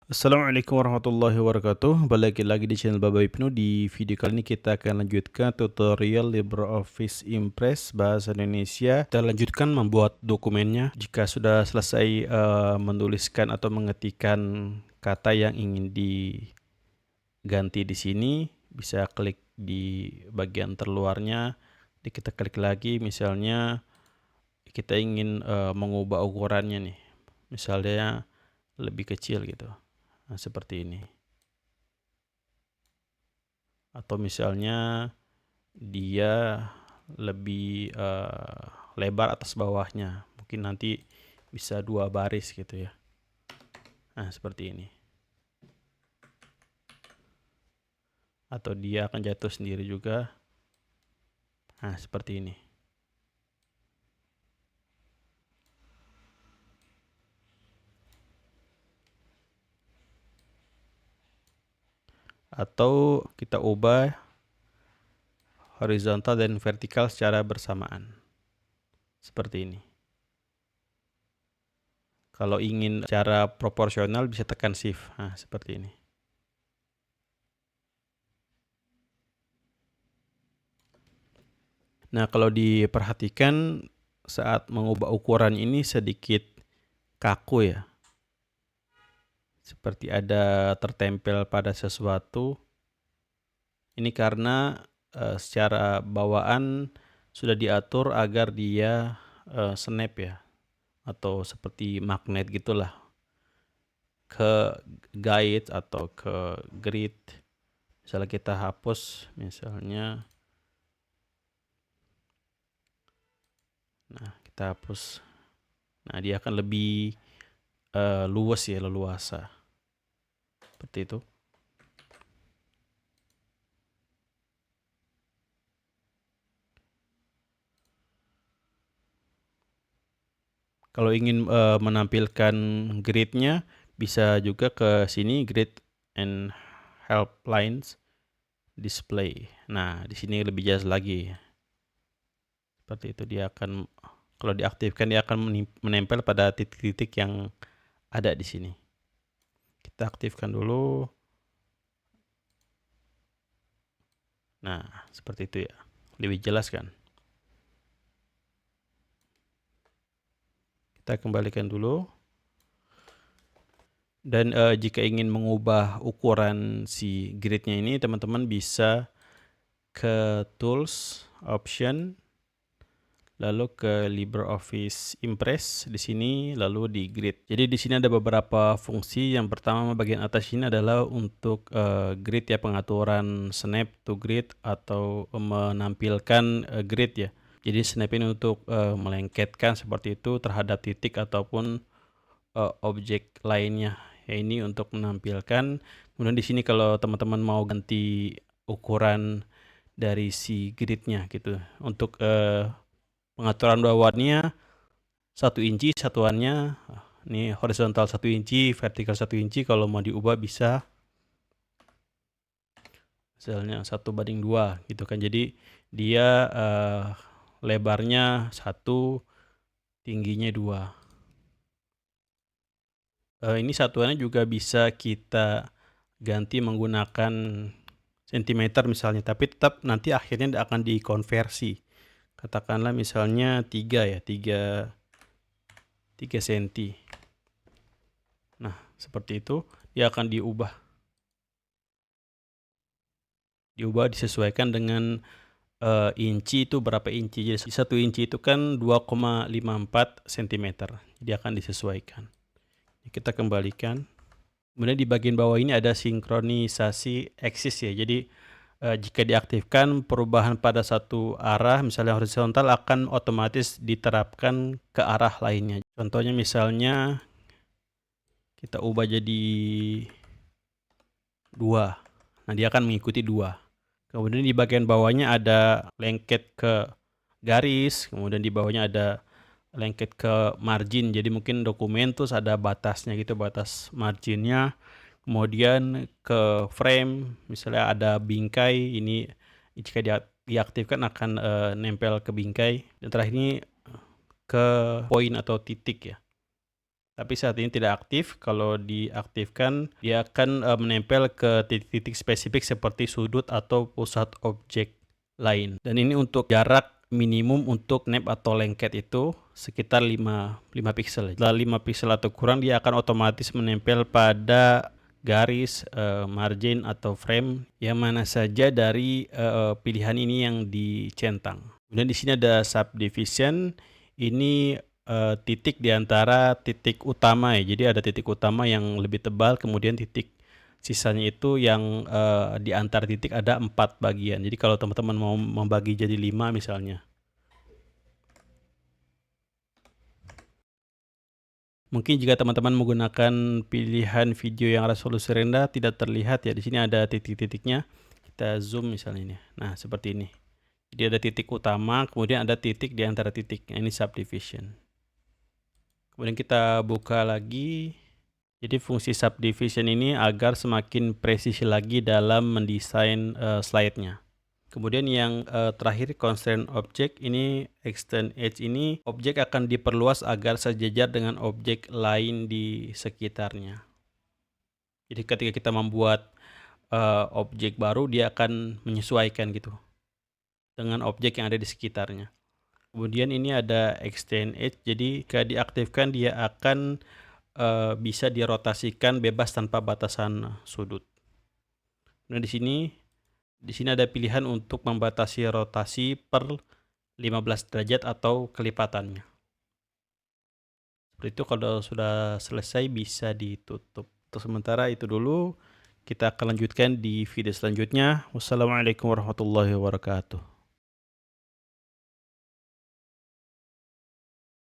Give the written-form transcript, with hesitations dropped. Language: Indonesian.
Assalamualaikum warahmatullahi wabarakatuh. Balik lagi di channel Baba Ibnu. Di video kali ini kita akan lanjutkan tutorial LibreOffice Impress bahasa Indonesia. Kita lanjutkan membuat dokumennya. Jika sudah selesai menuliskan atau mengetikkan kata yang ingin diganti di sini, bisa klik di bagian terluarnya. Kita klik lagi, misalnya kita ingin mengubah ukurannya nih. Misalnya lebih kecil gitu. Nah, seperti ini. Atau misalnya dia lebih lebar atas bawahnya, mungkin nanti bisa 2 baris gitu ya. Nah, seperti ini. Atau dia akan jatuh sendiri juga. Nah, seperti ini. Atau kita ubah horizontal dan vertikal secara bersamaan. Seperti ini. Kalau ingin cara proporsional bisa tekan shift. Nah, seperti ini. Nah, kalau diperhatikan saat mengubah ukuran ini sedikit kaku ya. Seperti ada tertempel pada sesuatu. Ini karena secara bawaan sudah diatur agar dia snap ya, atau seperti magnet gitulah ke guide atau ke grid. Misalnya kita hapus, misalnya, nah kita hapus, nah dia akan lebih luas ya, leluasa, seperti itu. Kalau ingin menampilkan gridnya, bisa juga ke sini, grid and help lines display. Nah, di sini lebih jelas lagi. Seperti itu, dia akan, kalau diaktifkan dia akan menempel pada titik-titik yang ada di sini. Kita aktifkan dulu. Nah, seperti itu ya. Lebih jelas kan? Kita kembalikan dulu. Dan jika ingin mengubah ukuran si gridnya ini, teman-teman bisa ke tools, option, lalu ke LibreOffice Impress di sini, lalu di grid. Jadi di sini ada beberapa fungsi. Yang pertama bagian atas ini adalah untuk grid ya, pengaturan snap to grid atau menampilkan grid ya. Jadi snap ini untuk melengketkan seperti itu terhadap titik ataupun objek lainnya. Ya, ini untuk menampilkan. Kemudian di sini kalau teman-teman mau ganti ukuran dari si gridnya gitu, untuk pengaturan bawahnya 1 inci satuannya, ini horizontal 1 inci, vertikal 1 inci. Kalau mau diubah bisa misalnya 1:2 gitu kan. Jadi dia lebarnya 1, tingginya 2. Ini satuannya juga bisa kita ganti menggunakan sentimeter misalnya, tapi tetap nanti akhirnya akan dikonversi. Katakanlah misalnya 3 ya, 3 senti. Nah, seperti itu dia akan diubah disesuaikan dengan inci itu berapa inci. Jadi 1 inci itu kan 2,54 cm. Jadi akan disesuaikan. Kita kembalikan. Kemudian di bagian bawah ini ada sinkronisasi aksis ya. Jadi jika diaktifkan, perubahan pada satu arah, misalnya horizontal, akan otomatis diterapkan ke arah lainnya. Contohnya misalnya kita ubah jadi 2. Nah, dia akan mengikuti 2. Kemudian di bagian bawahnya ada lengket ke garis, kemudian di bawahnya ada lengket ke margin. Jadi mungkin dokumen terus ada batasnya gitu, batas marginnya. Kemudian ke frame, misalnya ada bingkai, ini jika diaktifkan akan nempel ke bingkai. Dan terakhir ini ke poin atau titik ya. Tapi saat ini tidak aktif. Kalau diaktifkan, dia akan menempel ke titik-titik spesifik seperti sudut atau pusat objek lain. Dan ini untuk jarak minimum untuk snap atau lengket itu sekitar 5 pixel. Setelah 5 pixel atau kurang, dia akan otomatis menempel pada garis, margin atau frame yang mana saja dari pilihan ini yang dicentang. Kemudian di sini ada subdivision. Ini titik di antara titik utama ya. Jadi ada titik utama yang lebih tebal, kemudian titik sisanya itu yang di antara titik ada 4 bagian. Jadi kalau teman-teman mau membagi jadi 5 misalnya. Mungkin jika teman-teman menggunakan pilihan video yang resolusi rendah tidak terlihat ya. Di sini ada titik-titiknya. Kita zoom misalnya ini. Nah, seperti ini. Jadi ada titik utama, kemudian ada titik di antara titik. Nah, ini subdivision. Kemudian kita buka lagi. Jadi fungsi subdivision ini agar semakin presisi lagi dalam mendesain slide-nya. Kemudian yang terakhir, constraint object. Ini extend edge ini, objek akan diperluas agar sejajar dengan objek lain di sekitarnya. Jadi ketika kita membuat objek baru, dia akan menyesuaikan gitu dengan objek yang ada di sekitarnya. Kemudian ini ada extend edge. Jadi jika diaktifkan, dia akan bisa dirotasikan bebas tanpa batasan sudut. Nah, di sini ada pilihan untuk membatasi rotasi per 15 derajat atau kelipatannya. Seperti itu. Kalau sudah selesai bisa ditutup. Untuk sementara itu dulu. Kita akan lanjutkan di video selanjutnya. Wassalamualaikum warahmatullahi wabarakatuh.